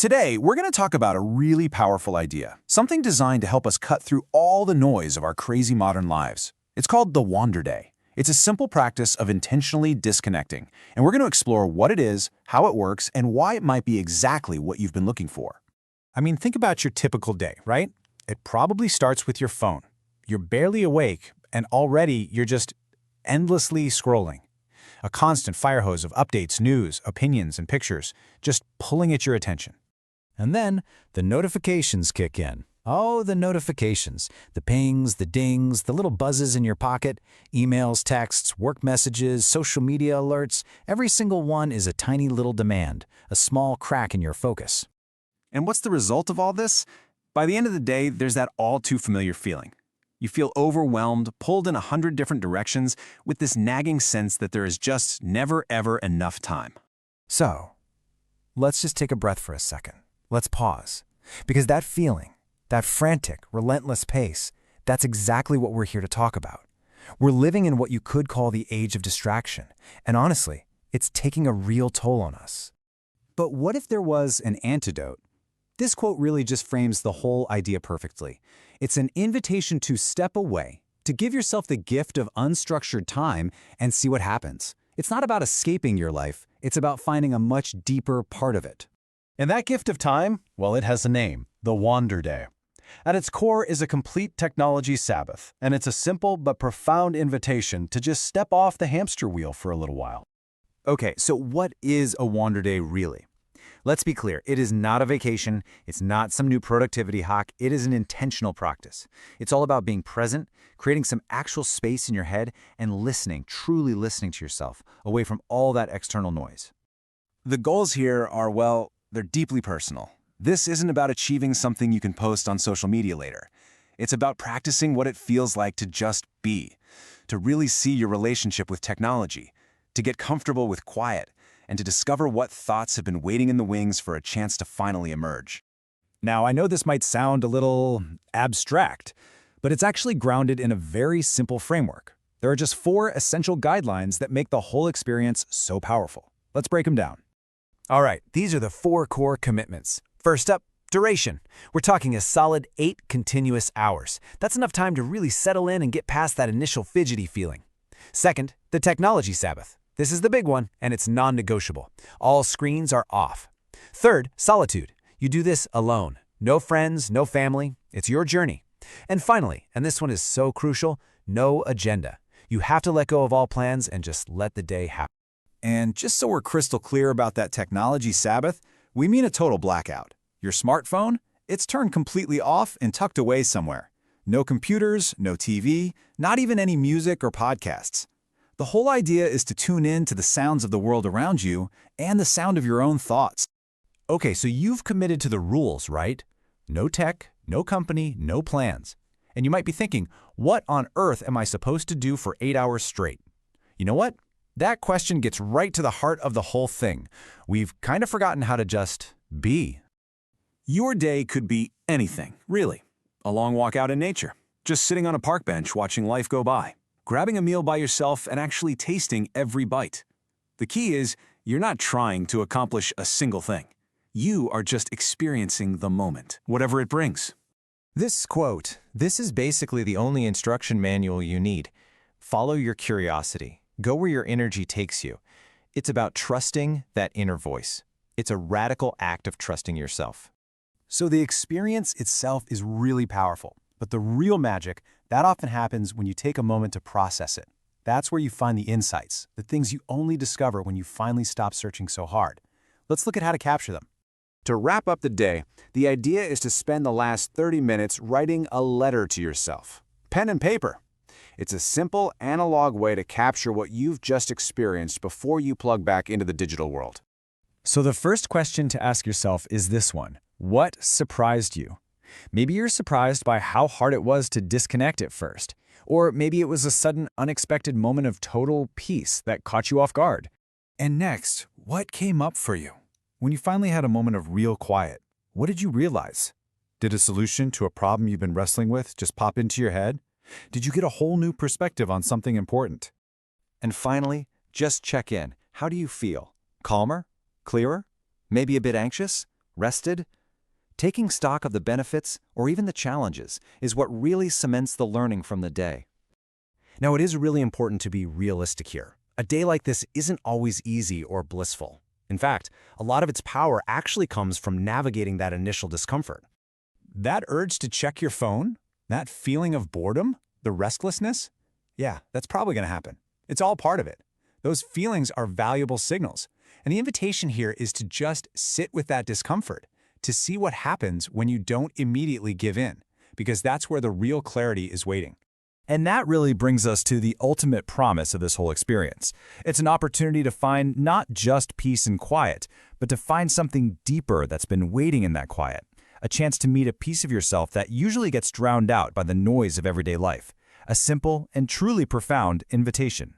Today, we're going to talk about a really powerful idea, something designed to help us cut through all the noise of our crazy modern lives. It's called the Wander Day. It's a simple practice of intentionally disconnecting, and we're going to explore what it is, how it works, and why it might be exactly what you've been looking for. I mean, think about your typical day, right? It probably starts with your phone. You're barely awake, and already you're just endlessly scrolling. A constant fire hose of updates, news, opinions, and pictures, just pulling at your attention. And then the notifications kick in. Oh, the notifications. The pings, the dings, the little buzzes in your pocket, emails, texts, work messages, social media alerts. Every single one is a tiny little demand, a small crack in your focus. And what's the result of all this? By the end of the day, there's that all-too-familiar feeling. You feel overwhelmed, pulled in 100 different directions, with this nagging sense that there is just never, ever enough time. So, let's just take a breath for a second. Let's pause. Because that feeling, that frantic, relentless pace, that's exactly what we're here to talk about. We're living in what you could call the age of distraction. And honestly, it's taking a real toll on us. But what if there was an antidote? This quote really just frames the whole idea perfectly. It's an invitation to step away, to give yourself the gift of unstructured time and see what happens. It's not about escaping your life. It's about finding a much deeper part of it. And that gift of time, well, it has a name, the Wander Day. At its core is a complete technology Sabbath, and it's a simple but profound invitation to just step off the hamster wheel for a little while. Okay, so what is a Wander Day really? Let's be clear, it is not a vacation, it's not some new productivity hack, it is an intentional practice. It's all about being present, creating some actual space in your head, and listening, truly listening to yourself, away from all that external noise. The goals here are, well, they're deeply personal. This isn't about achieving something you can post on social media later. It's about practicing what it feels like to just be, to really see your relationship with technology, to get comfortable with quiet, and to discover what thoughts have been waiting in the wings for a chance to finally emerge. Now, I know this might sound a little abstract, but it's actually grounded in a very simple framework. There are just 4 essential guidelines that make the whole experience so powerful. Let's break them down. All right, these are the 4 core commitments. First up, duration. We're talking a solid 8 continuous hours. That's enough time to really settle in and get past that initial fidgety feeling. Second, the technology Sabbath. This is the big one, and it's non-negotiable. All screens are off. Third, solitude. You do this alone. No friends, no family. It's your journey. And finally, and this one is so crucial, no agenda. You have to let go of all plans and just let the day happen. And just so we're crystal clear about that technology Sabbath, we mean a total blackout. Your smartphone? It's turned completely off and tucked away somewhere. No computers, no TV, not even any music or podcasts. The whole idea is to tune in to the sounds of the world around you and the sound of your own thoughts. Okay, so you've committed to the rules, right? No tech, no company, no plans. And you might be thinking, what on earth am I supposed to do for 8 hours straight? You know what? That question gets right to the heart of the whole thing. We've kind of forgotten how to just be. Your day could be anything, really. A long walk out in nature, just sitting on a park bench watching life go by, grabbing a meal by yourself and actually tasting every bite. The key is, you're not trying to accomplish a single thing. You are just experiencing the moment, whatever it brings. This quote, this is basically the only instruction manual you need. Follow your curiosity. Go where your energy takes you. It's about trusting that inner voice. It's a radical act of trusting yourself. So the experience itself is really powerful, but the real magic, that often happens when you take a moment to process it. That's where you find the insights, the things you only discover when you finally stop searching so hard. Let's look at how to capture them. To wrap up the day, the idea is to spend the last 30 minutes writing a letter to yourself. Pen and paper. It's a simple, analog way to capture what you've just experienced before you plug back into the digital world. So the first question to ask yourself is this one. What surprised you? Maybe you're surprised by how hard it was to disconnect at first. Or maybe it was a sudden, unexpected moment of total peace that caught you off guard. And next, what came up for you? When you finally had a moment of real quiet, what did you realize? Did a solution to a problem you've been wrestling with just pop into your head? Did you get a whole new perspective on something important? And finally, just check in. How do you feel? Calmer? Clearer? Maybe a bit anxious? rested? Taking stock of the benefits, or even the challenges, is what really cements the learning from the day. Now, it is really important to be realistic here. A day like this isn't always easy or blissful. In fact, a lot of its power actually comes from navigating that initial discomfort. That urge to check your phone, that feeling of boredom, the restlessness, yeah, that's probably going to happen. It's all part of it. Those feelings are valuable signals. And the invitation here is to just sit with that discomfort, to see what happens when you don't immediately give in, because that's where the real clarity is waiting. And that really brings us to the ultimate promise of this whole experience. It's an opportunity to find not just peace and quiet, but to find something deeper that's been waiting in that quiet. A chance to meet a piece of yourself that usually gets drowned out by the noise of everyday life. A simple and truly profound invitation.